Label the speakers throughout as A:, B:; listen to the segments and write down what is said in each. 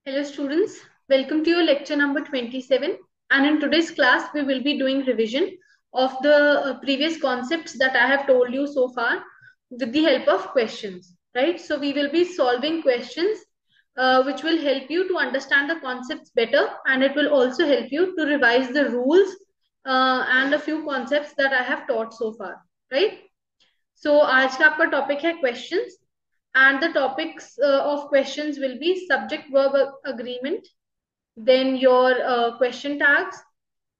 A: Hello students, welcome to your lecture number 27, and in today's class we will be doing revision of the previous concepts that I have told you so far with the help of questions, right? So we will be solving questions which will help you to understand the concepts better, and it will also help you to revise the rules and a few concepts that I have taught so far, right? So आज का आपका topic है questions, and the topics of questions will be subject verb agreement, then your question tags,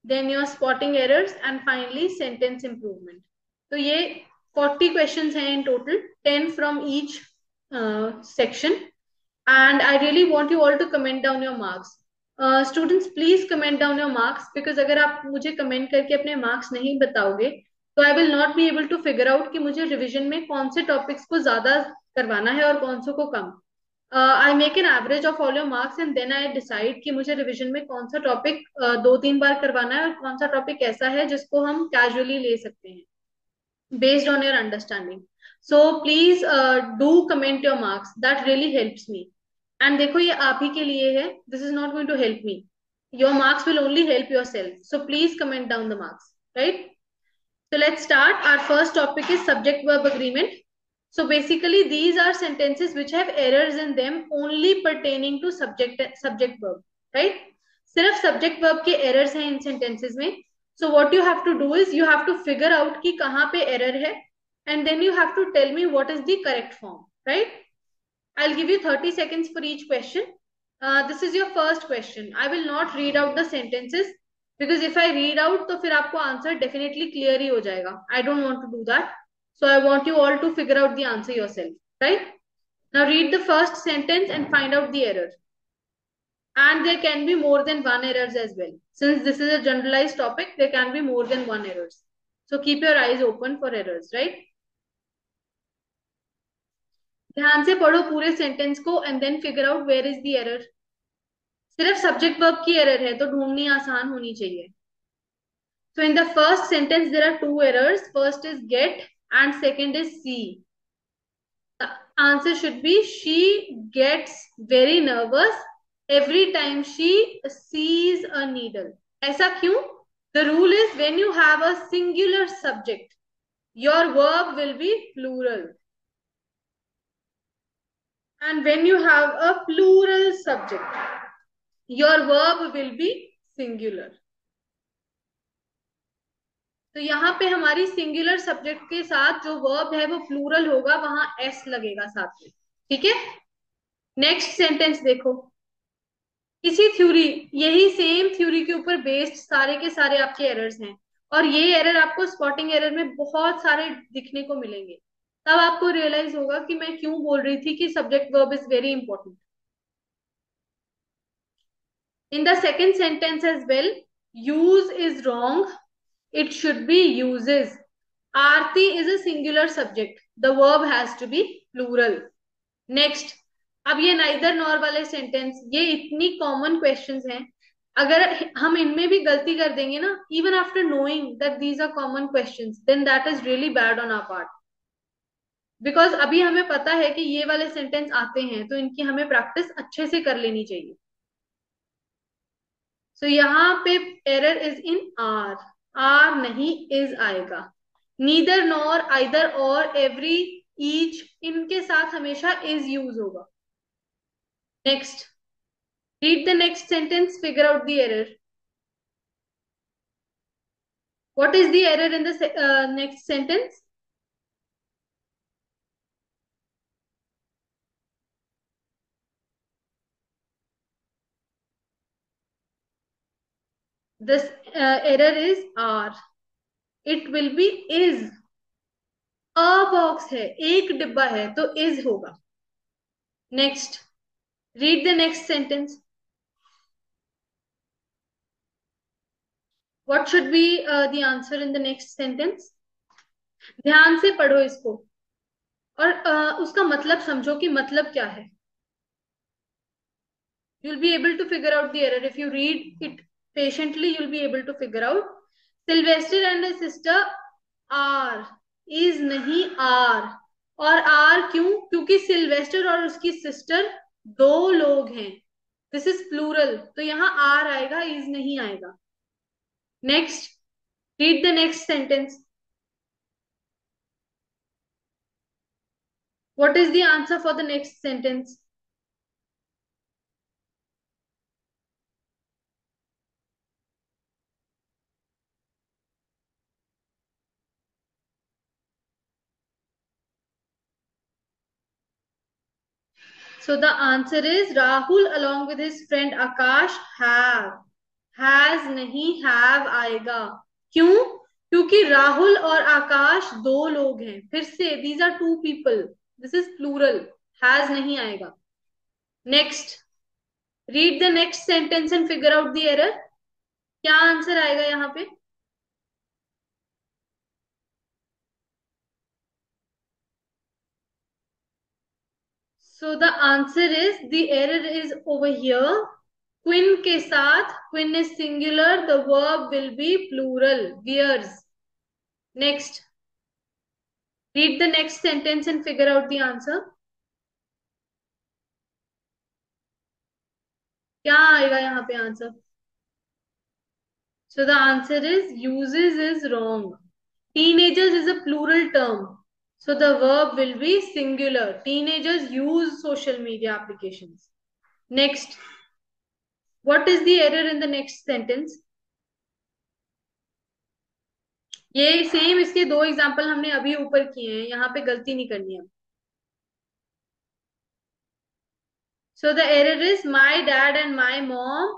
A: then your spotting errors, and finally sentence improvement. तो ये 40 questions हैं in total, 10 from each section, and I really want you all to comment down your marks. Students, please comment down your marks, because अगर आप मुझे comment करके अपने marks नहीं बताओगे तो I will not be able to figure out कि मुझे रिविजन में कौन से टॉपिक्स को ज्यादा करवाना है और कौन से को कम. I make an average of all your marks and then I decide कि मुझे रिविजन में कौन सा टॉपिक 2-3 बार करवाना है और कौन सा टॉपिक ऐसा है जिसको हम कैजुअली ले सकते हैं based on your understanding. So please do comment your marks, that really helps me. And देखो, ये आप ही के लिए है, this is not going to help me. Your marks will only help yourself, so please comment down the marks, right? So let's start. Our first topic is subject verb agreement. So basically these are sentences which have errors in them only pertaining to subject verb, right? सिर्फ subject verb के errors हैं इन sentences में. So what you have to do is you have to figure out कि कहाँ पे error है, and then you have to tell me what is the correct form, right? I'll give you 30 seconds for each question. This is your first question. I will not read out the sentences, because if I read out तो फिर आपको answer definitely clear ही हो जाएगा. I don't want to do that. So I want you all to figure out the answer yourself, right? Now read the first sentence and find out the error. And there can be more than one errors as well. Since this is a generalized topic, there can be more than one errors. So keep your eyes open for errors, right? ध्यान से पढ़ो पूरे sentence को and then figure out where is the error. सिर्फ subject verb की error है तो ढूंढनी आसान होनी चाहिए. So in the first sentence there are two errors. First is get and second is see. The answer should be she gets very nervous every time she sees a needle. ऐसा क्यों? The rule is when you have a singular subject, your verb will be plural. And when you have a plural subject, your verb will be singular. तो यहाँ पे हमारी singular subject के साथ जो verb है वो प्लूरल होगा, वहां एस लगेगा साथ में, ठीक है? नेक्स्ट सेंटेंस देखो. इसी थ्योरी, यही सेम थ्योरी के ऊपर बेस्ड सारे के सारे आपके एरर्स हैं, और ये एरर आपको स्पॉटिंग एरर में बहुत सारे दिखने को मिलेंगे. तब आपको रियलाइज होगा कि मैं क्यों बोल रही थी कि subject verb is very important. In the second sentence as well, use is wrong, it should be uses. Aarti is a singular subject. The verb has to be plural. Next. अब ये neither nor वाले sentence, ये इतनी common questions हैं. अगर हम इनमें भी गलती कर देंगे ना, even after knowing that these are common questions, then that is really bad on our part. Because अभी हमें पता है कि ये वाले sentence आते हैं, तो इनकी हमें practice अच्छे से कर लेनी चाहिए. So यहाँ पे error is in R. R नहीं इज आएगा. Neither nor, either or, every, each, इनके साथ हमेशा इज यूज होगा. Next. Read the next sentence, figure out the error. What is the error in the next sentence? This error is R. It will be is. A box है, एक डिब्बा है, तो is होगा. Next. Read the next sentence. What should be the answer in the next sentence? ध्यान से पढ़ो इसको और उसका मतलब समझो कि मतलब क्या है. You'll be able to figure out the error if you read it patiently. You'll be able to figure out. Sylvester and his sister are, is नहीं are. और are क्यों? क्योंकि सिल्वेस्टर और उसकी सिस्टर दो लोग हैं. दिस इज प्लूरल, तो यहाँ आर आएगा, इज नहीं आएगा. Next, read the next sentence. What is the answer for the next sentence? So the answer is Rahul along with his friend Akash have. Has नहीं have आएगा. क्यों? क्योंकि राहुल और आकाश दो लोग हैं. फिर से these are two people. This is plural. Has नहीं आएगा. Next. Read the next sentence and figure out the error. क्या आंसर आएगा यहाँ पे? So the answer is the error is over here. Queen के साथ queen is singular. The verb will be plural. Wears. Next. Read the next sentence and figure out the answer. क्या आएगा यहाँ पे answer? So the answer is uses is wrong. Teenagers is a plural term. So the verb will be singular. Teenagers use social media applications. Next. What is the error in the next sentence? ये same इसके दो example हमने अभी ऊपर किए हैं, यहाँ पे गलती नहीं करनी है. So the error is my dad and my mom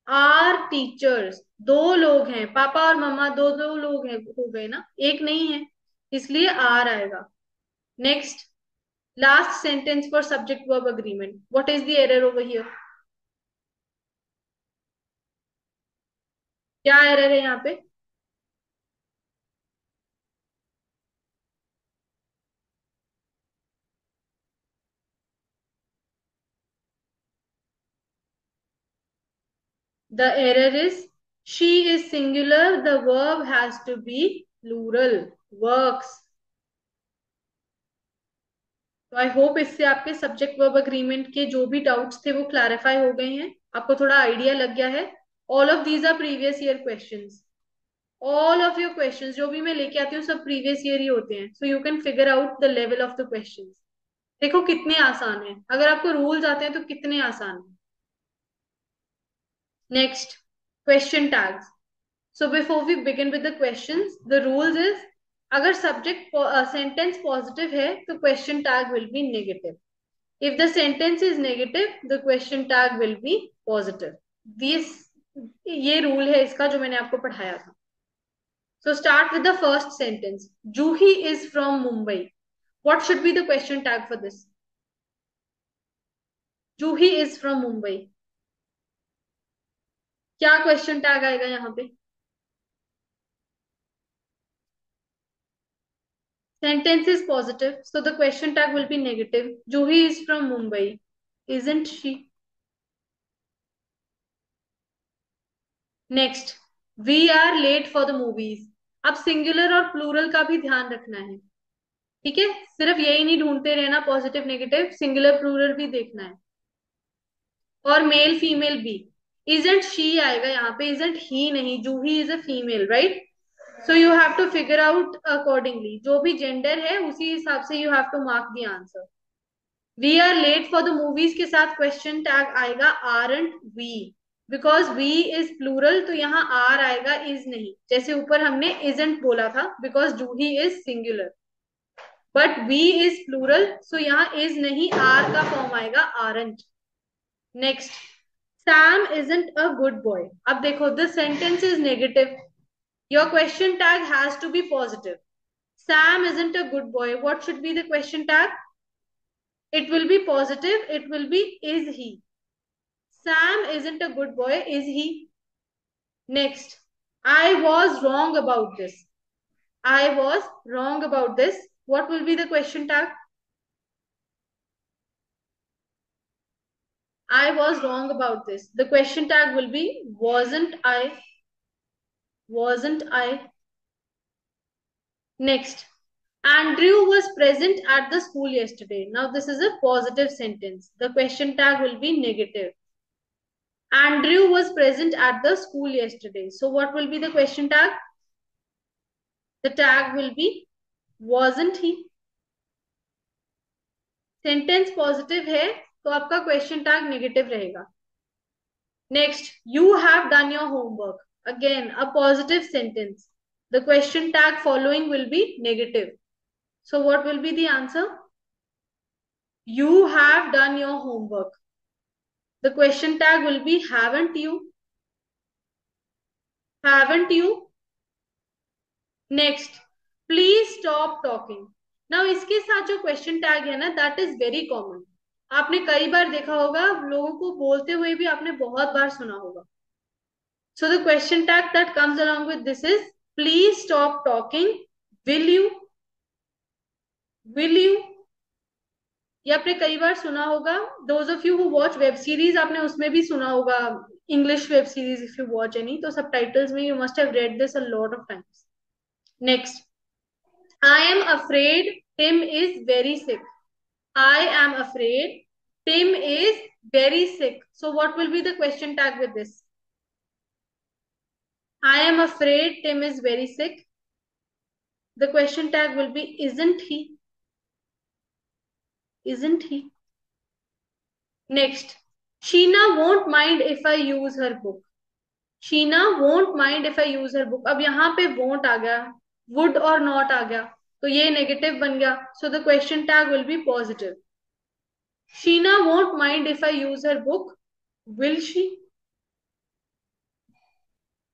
A: are teachers. दो लोग हैं, पापा और मम्मा दो दो लोग हैं, हो गए ना, एक नहीं है, इसलिए आर आएगा. Next, last sentence for subject verb agreement. What is the error over here? क्या एरर है यहाँ पे? The error is she is singular, the verb has to be plural. Works. तो आई होप इससे आपके सब्जेक्ट वर्ब अग्रीमेंट के जो भी डाउट्स थे वो क्लैरिफाई हो गए हैं, आपको थोड़ा आइडिया लग गया है. All of these our previous year questions. All of your questions जो भी मैं लेके आती हूँ सब प्रीवियस ईयर ही होते हैं. So you can figure out the level of the questions. देखो कितने आसान है, अगर आपको रूल्स आते हैं तो कितने आसान है. Next, question tags. So before we begin with the questions, the rules is अगर subject sentence positive है तो question tag will be negative. If the sentence is negative, the question tag will be positive. This ये rule है इसका जो मैंने आपको पढ़ाया था. So start with the first sentence. Juhi is from Mumbai. What should be the question tag for this? Juhi is from Mumbai. क्या question tag आएगा यहाँ पे? Sentence is positive, so the question tag will be negative. Juhi is from Mumbai, isn't she? Next, we are late for the movies. अब singular और plural का भी ध्यान रखना है, ठीक है? सिर्फ यही नहीं ढूंढते रहना, पॉजिटिव नेगेटिव सिंगुलर प्लूरल भी देखना है, और मेल फीमेल भी. इजंट शी आएगा यहाँ पे, इजंट ही नहीं. Juhi is a female, right? So you have to figure out accordingly. जो भी जेंडर है उसी हिसाब से you have to mark the answer. We are late for the movies के साथ क्वेश्चन टैग आएगा aren't we, because we is plural, तो यहाँ आर आएगा, इज नहीं. जैसे ऊपर हमने इजंट बोला था, because Juhi is singular, but we is plural, so यहाँ इज नहीं, आर का फॉर्म आएगा aren't. Next, Sam isn't a good boy. अब देखो the sentence is negative, your question tag has to be positive. Sam isn't a good boy, what should be the question tag? It will be positive. It will be is he. Sam isn't a good boy, is he? Next, I was wrong about this. I was wrong about this. What will be the question tag? I was wrong about this. The question tag will be wasn't I? Wasn't I? Next, Andrew was present at the school yesterday. Now this is a positive sentence. The question tag will be negative. Andrew was present at the school yesterday. So what will be the question tag? The tag will be wasn't he. Sentence positive है तो आपका question tag negative रहेगा. Next, you have done your homework. Again a positive sentence. The question tag following will be negative. So what will be the answer? You have done your homework. The question tag will be haven't you? Haven't you? Next, please stop talking. Now इसके साथ जो question tag है ना, that is very common. आपने कई बार देखा होगा, लोगों को बोलते हुए भी आपने बहुत बार सुना होगा. So the question tag that comes along with this is please stop talking. Will you? Will you? ये आपने कई बार सुना होगा. Those of you who watch web series, आपने उसमें भी सुना होगा. English web series if you watch any, तो सबटाइटल्स में you must have read this a lot of times. Next, I am afraid Tim is very sick. I am afraid Tim is very sick. So what will be the question tag with this? I am afraid Tim is very sick. The question tag will be isn't he? Isn't he? Next, Sheena won't mind if I use her book. Sheena won't mind if I use her book. अब यहाँ पे won't आ गया, would और not आ गया, तो ये negative बन गया. So the question tag will be positive. Sheena won't mind if I use her book. Will she?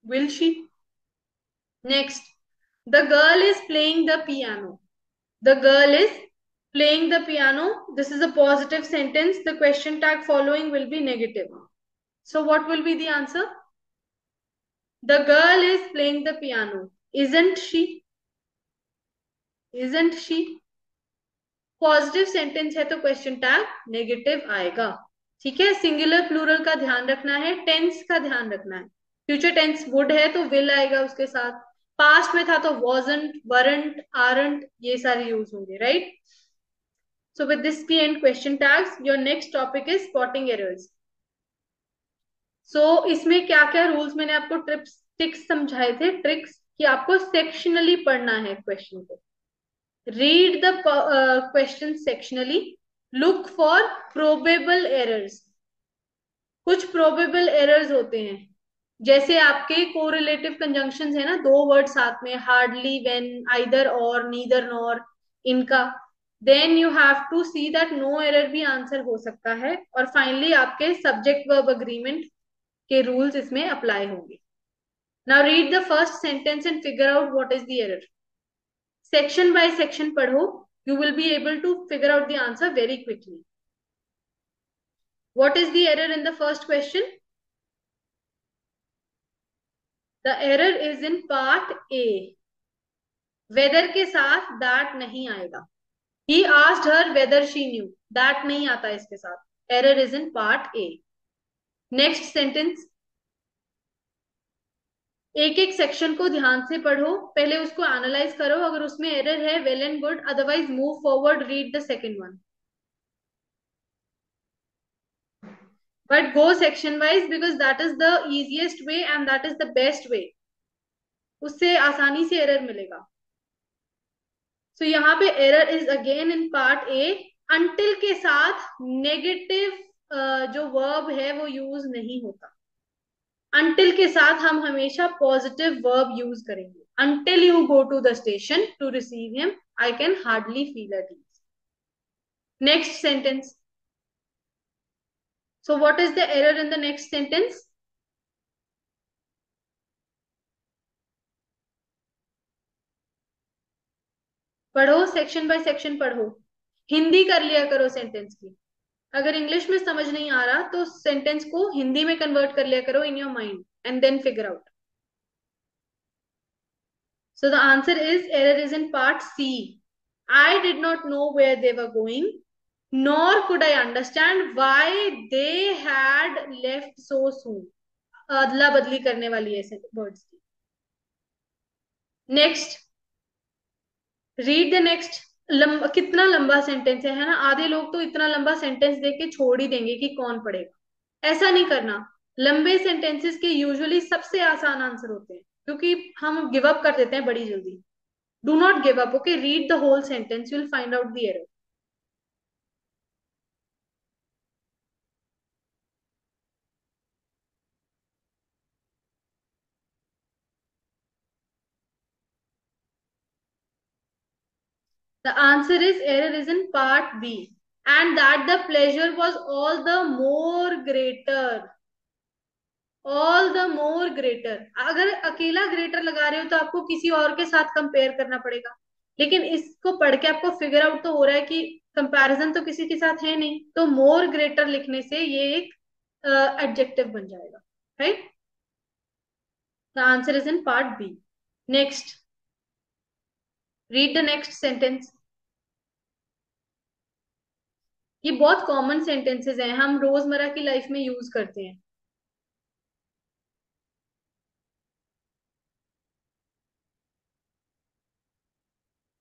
A: Will she? Next, the girl is playing the piano. The girl is playing the piano. This is a positive sentence. The question tag following will be negative. So what will be the answer? The girl is playing the piano. Isn't she? Isn't she? Positive sentence है तो question tag negative आएगा. ठीक है, singular plural का ध्यान रखना है, tense का ध्यान रखना है. फ्यूचर टेंस वुड है तो विल आएगा उसके साथ. पास्ट में था तो wasn't, weren't, aren't, ये सारे यूज होंगे. Right? So with this we end question tags. Your next topic is spotting errors. So इसमें क्या क्या रूल्स मैंने आपको ट्रिक्स समझाए थे, ट्रिक्स कि आपको सेक्शनली पढ़ना है क्वेश्चन को. Read the question sectionally. Look for probable errors. कुछ probable errors होते हैं, जैसे आपके कोरिलेटिव कंजंक्शंस है ना, दो वर्ड साथ में, hardly, when, either or, neither nor, इनका. Then you have to see that no error भी आंसर हो सकता है. और फाइनली आपके सब्जेक्ट वर्ब अग्रीमेंट के रूल्स इसमें अप्लाई होंगे. Now read the first sentence and figure out what is the error. Section by section पढ़ो. You will be able to figure out the answer very quickly. What is the error in the first question? The error is in part A. Whether के साथ that नहीं आएगा. He asked her whether she knew. That नहीं आता इसके साथ. Error is in part A. Next sentence. एक एक सेक्शन को ध्यान से पढ़ो, पहले उसको एनालाइज करो. अगर उसमें एरर है, well and good, otherwise move forward, read the second one. But go section wise because that is the easiest way and that is the best way. उससे आसानी से एरर मिलेगा. So यहाँ पे error is again in part A. Until के साथ negative जो verb है वो यूज नहीं होता. अंटिल के साथ हम हमेशा पॉजिटिव वर्ब यूज करेंगे. Until you go to the station to receive him, I can hardly feel at ease. Next sentence. So what is the error in the next sentence? पढ़ो, section by section पढ़ो. हिंदी कर लिया करो sentence की. अगर English में समझ नहीं आ रहा तो सेंटेंस को हिंदी में कन्वर्ट कर लिया करो in your mind and then figure out. So the answer is error is in part C. I did not know where they were going, nor could I understand why they had left so soon. अदला बदली करने वाली है words की. Next, read the next. कितना लंबा sentence है ना. आधे लोग तो इतना लंबा सेंटेंस देख के छोड़ ही देंगे कि कौन पढ़ेगा. ऐसा नहीं करना. लंबे सेंटेंसेस के यूजुअली सबसे आसान आंसर होते हैं, क्योंकि हम गिव अप कर देते हैं बड़ी जल्दी. Do not give up. Okay, read the whole sentence, you will find out the error. The answer is error is in part B. And that the pleasure was all the more greater. All the more greater. अगर अकेला greater लगा रहे हो तो आपको किसी और के साथ कंपेयर करना पड़ेगा. लेकिन इसको पढ़ के आपको फिगर आउट तो हो रहा है कि कंपैरिजन तो किसी के साथ है नहीं, तो मोर ग्रेटर लिखने से ये एक एडजेक्टिव बन जाएगा. Right. The answer is in part B. Next, read the next sentence. ये बहुत कॉमन सेंटेंसेस हैं, हम रोजमर्रा की लाइफ में यूज करते हैं.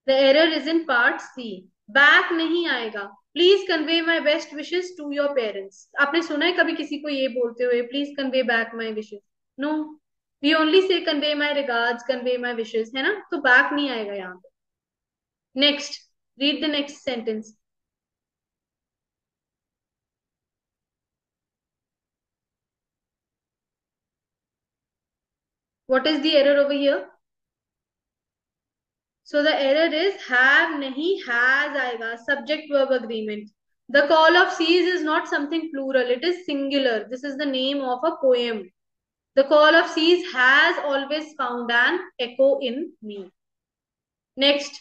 A: The error is in part c. Back नहीं आएगा. Please convey my best wishes to your parents. आपने सुना है कभी किसी को ये बोलते हुए, please convey back my wishes? No. We only say convey my regards, convey my wishes, है ना. तो बैक नहीं आएगा यहाँ पे. Next, read the next sentence. What is the error over here? So the error is have नहीं has आएगा. Subject verb agreement. The call of seas is not something plural. It is singular. This is the name of a poem. The call of seas has always found an echo in me. Next.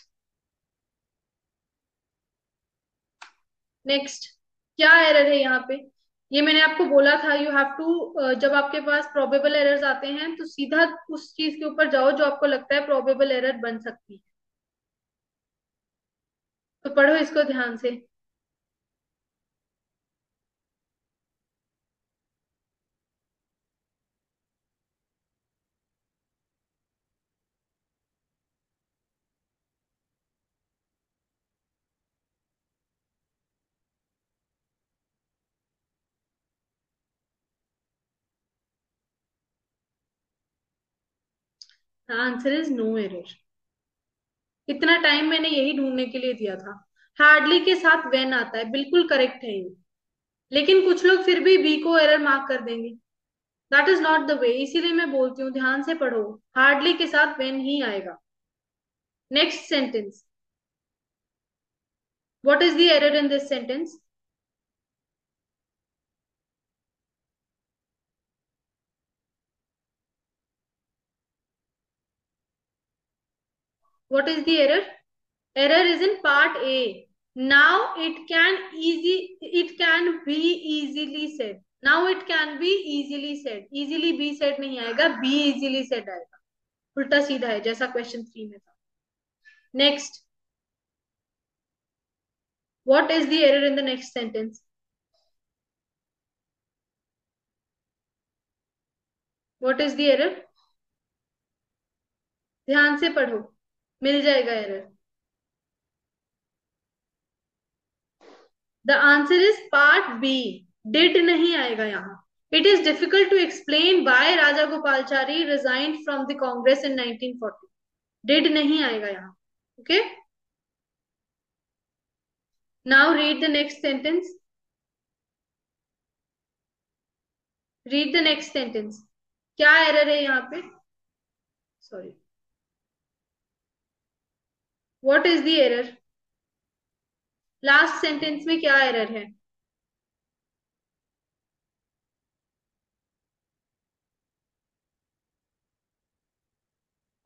A: Next. क्या error है यहाँ पे? ये मैंने आपको बोला था, you have to, जब आपके पास प्रोबेबल एरर्स आते हैं तो सीधा उस चीज के ऊपर जाओ जो आपको लगता है प्रोबेबल एरर बन सकती है. तो पढ़ो इसको ध्यान से. Answer is no error. इतना टाइम मैंने यही ढूंढने के लिए दिया था. हार्डली के साथ वेन आता है, बिल्कुल करेक्ट है ये. लेकिन कुछ लोग फिर भी बी को एरर मार्क कर देंगे. That is not the way. इसीलिए मैं बोलती हूँ ध्यान से पढ़ो. हार्डली के साथ वेन ही आएगा. Next sentence. What is the error in this sentence? What is the error? Error is in part A. Now it can be easily said. Now it can be easily said. Easily be said नहीं आएगा, be easily said आएगा. उल्टा सीधा है जैसा question 3 में था. Next. What is the error in the next sentence? What is the error? ध्यान से पढ़ो, मिल जाएगा error. The answer is part B. Did नहीं आएगा यहाँ. It is difficult to explain why Raja Gopalachari resigned from the Congress in 1940. Did नहीं आएगा यहाँ. Okay. Now read the next sentence. Read the next sentence. क्या error है यहाँ पे? Sorry. What is the error? Last sentence में क्या error है?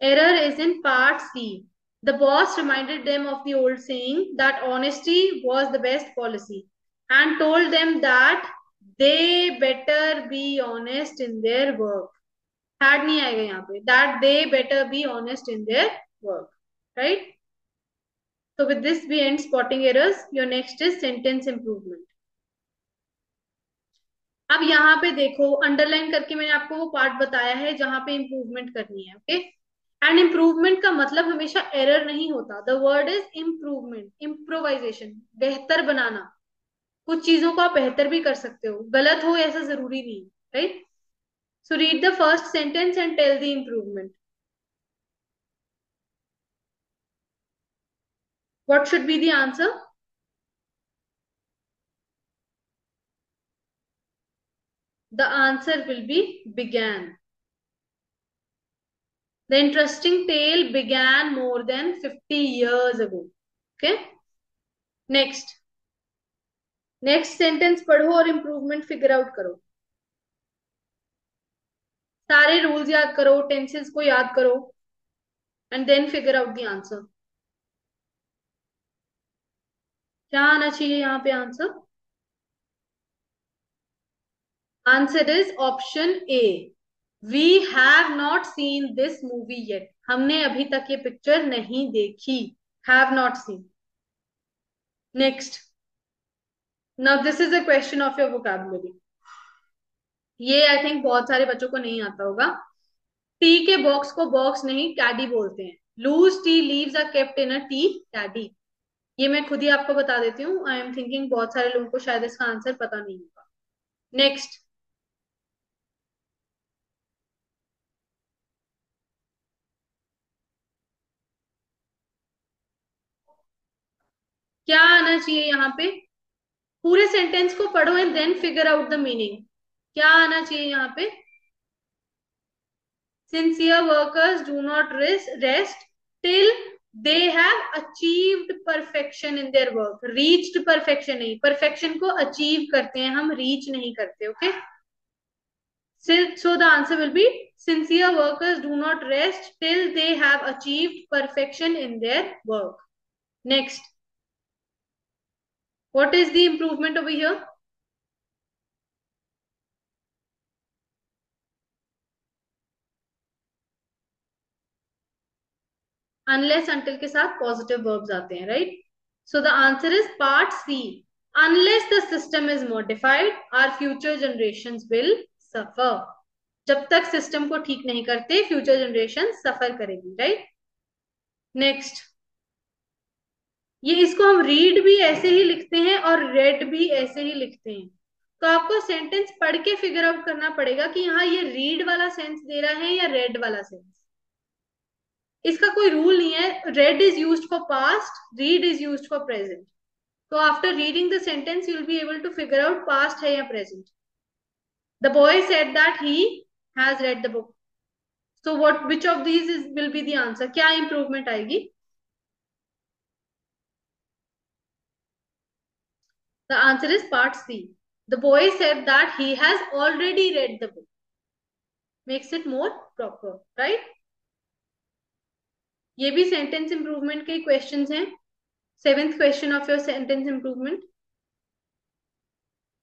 A: Error is in part C. The boss reminded them of the old saying that honesty was the best policy and told them that they better be honest in their work. Had नहीं आएगा यहाँ पे. That they better be honest in their work. Right? So with this we end spotting errors. Your next is sentence improvement. अब यहाँ पे देखो, underline करके मैंने आपको वो पार्ट बताया है जहां पे इंप्रूवमेंट करनी है. ओके. एंड इम्प्रूवमेंट का मतलब हमेशा एरर नहीं होता. The word is improvement, improvisation, बेहतर बनाना. कुछ चीजों को आप बेहतर भी कर सकते हो, गलत हो ऐसा जरूरी नहीं. Right. So read the first sentence and tell the improvement. What should be the answer? The answer will be began. The interesting tale began more than 50 years ago. Okay. Next. Next sentence पढ़ो और improvement figure out करो. सारे rules याद करो, tenses को याद करो and then figure out the answer. क्या आना चाहिए यहाँ पे answer? Answer is option A. We have not seen this movie yet. हमने अभी तक ये पिक्चर नहीं देखी. Have not seen. Next. Now this is a question of your vocabulary. ये आई थिंक बहुत सारे बच्चों को नहीं आता होगा. टी के बॉक्स को बॉक्स नहीं कैडी बोलते हैं. Loose tea leaves are kept in a tea caddy. ये मैं खुद ही आपको बता देती हूँ. आई एम थिंकिंग बहुत सारे लोगों को शायद इसका आंसर पता नहीं होगा. नेक्स्ट. क्या आना चाहिए यहाँ पे? पूरे सेंटेंस को पढ़ो and then figure out the meaning. क्या आना चाहिए यहाँ पे? Sincere workers do not rest till they have achieved perfection in their work. Reached perfection नहीं, परफेक्शन को अचीव करते हैं हम, रीच नहीं करते. Okay. So the answer will be sincere workers do not rest till they have achieved perfection in their work. Next. What is the improvement over here? Unless until के साथ positive verbs आते हैं, right? So the answer is part C. Unless the system is modified, our future generations will suffer. जब तक system को ठीक नहीं करते फ्यूचर जनरेशन सफर करेगी. राइट. नेक्स्ट. ये इसको हम रीड भी ऐसे ही लिखते हैं और रेड भी ऐसे ही लिखते हैं. तो आपको सेंटेंस पढ़ के फिगर आउट करना पड़ेगा कि यहाँ ये रीड वाला सेंस दे रहा है या रेड वाला सेंस. इसका कोई रूल नहीं है. Read is used for past, read is used for present. तो after reading the sentence you will be able to figure out past है या present. The boy said that he has read the book. So what which of these is will be the answer? क्या improvement आएगी? The answer is part C. The boy said that he has already read the book. Makes it more proper, right? ये भी sentence improvement के questions हैं. Seventh question of your sentence improvement.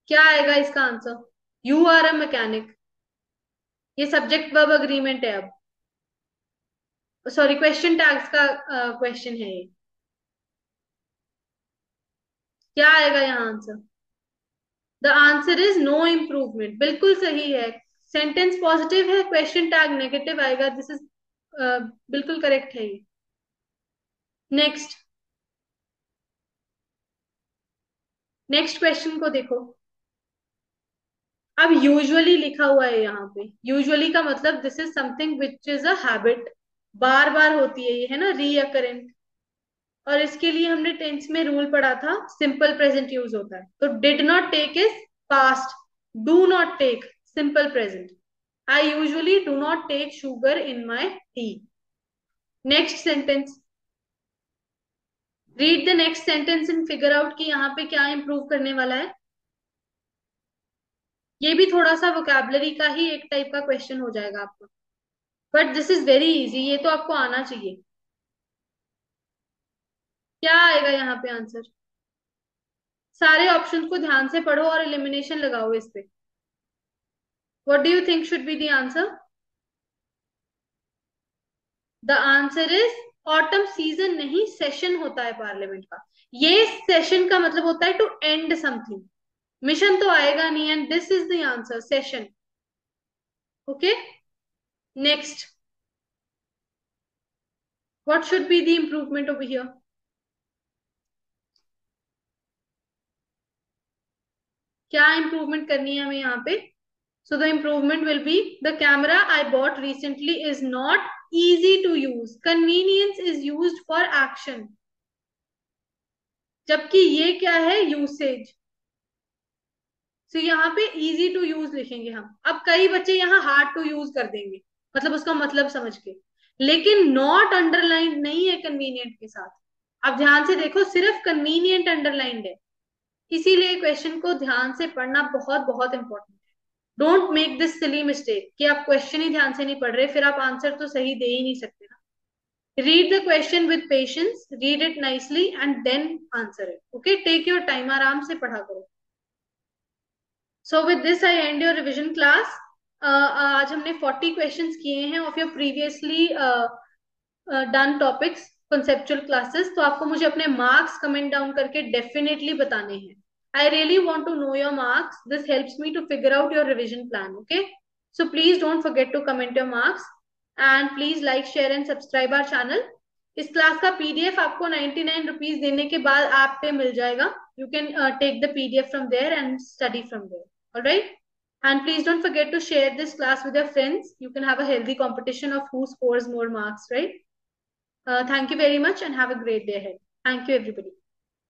A: क्या आएगा इसका answer? You are a mechanic. ये subject verb agreement है. अब सॉरी, क्वेश्चन टैग्स का क्वेश्चन है ये. क्या आएगा यहाँ answer? The answer is no improvement. बिल्कुल सही है. सेंटेंस पॉजिटिव है, क्वेश्चन टैग नेगेटिव आएगा. दिस इज बिल्कुल करेक्ट है ये. नेक्स्ट. नेक्स्ट क्वेश्चन को देखो. अब यूजुअली लिखा हुआ है यहाँ पे. यूजुअली का मतलब this is something which is a habit. बार बार होती है ये, है ना, रीअकरेंट. और इसके लिए हमने टेंस में रूल पढ़ा था, सिंपल प्रेजेंट यूज होता है. तो did not take is past, do not take simple present. I usually do not take sugar in my tea. Next sentence. Read the next sentence and figure out कि यहाँ पे क्या improve करने वाला है. ये भी थोड़ा सा वोकैबुलरी का ही एक टाइप का क्वेश्चन हो जाएगा आपका. But this is very easy. ये तो आपको आना चाहिए. क्या आएगा यहाँ पे आंसर? सारे ऑप्शंस को ध्यान से पढ़ो और एलिमिनेशन लगाओ इस पे. What do you think should be the answer? The answer is autumn season नहीं, सेशन होता है पार्लियामेंट का. ये सेशन का मतलब होता है टू एंड समथिंग. मिशन तो आएगा नहीं. And this is the answer, session. Okay. Next. What should be the improvement over here? क्या इंप्रूवमेंट करनी है हमें यहाँ पे? So the improvement will be, the camera I bought recently is not easy to use. Convenience is used for action. जबकि ये क्या है, यूसेज. तो यहाँ पे इजी टू यूज लिखेंगे हम. अब कई बच्चे यहाँ हार्ड टू यूज कर देंगे, मतलब उसका मतलब समझ के, लेकिन नॉट अंडरलाइन नहीं है कन्वीनियंट के साथ. अब ध्यान से देखो, सिर्फ कन्वीनियंट अंडरलाइंड है. इसीलिए क्वेश्चन को ध्यान से पढ़ना बहुत बहुत इंपॉर्टेंट है. Don't make this silly mistake कि आप क्वेश्चन ही ध्यान से नहीं पढ़ रहे, फिर आप आंसर तो सही दे ही नहीं सकते ना. Read the question with patience, read it nicely and then answer it. Okay, take your time, आराम से पढ़ा करो. So with this I and your revision class. आज हमने 40 क्वेश्चंस किए हैं of your previously done topics, conceptual classes. तो आपको मुझे अपने मार्क्स कमेंट डाउन करके डेफिनेटली बताने हैं. I really want to know your marks. This helps me to figure out your revision plan. Okay, so please don't forget to comment your marks and please like, share and subscribe our channel. इस class का PDF आपको 99 rupees देने के बाद app पे मिल जाएगा. You can take the PDF from there and study from there. All right, and please don't forget to share this class with your friends. You can have a healthy competition of who scores more marks, right? Thank you very much and have a great day ahead. Thank you, everybody.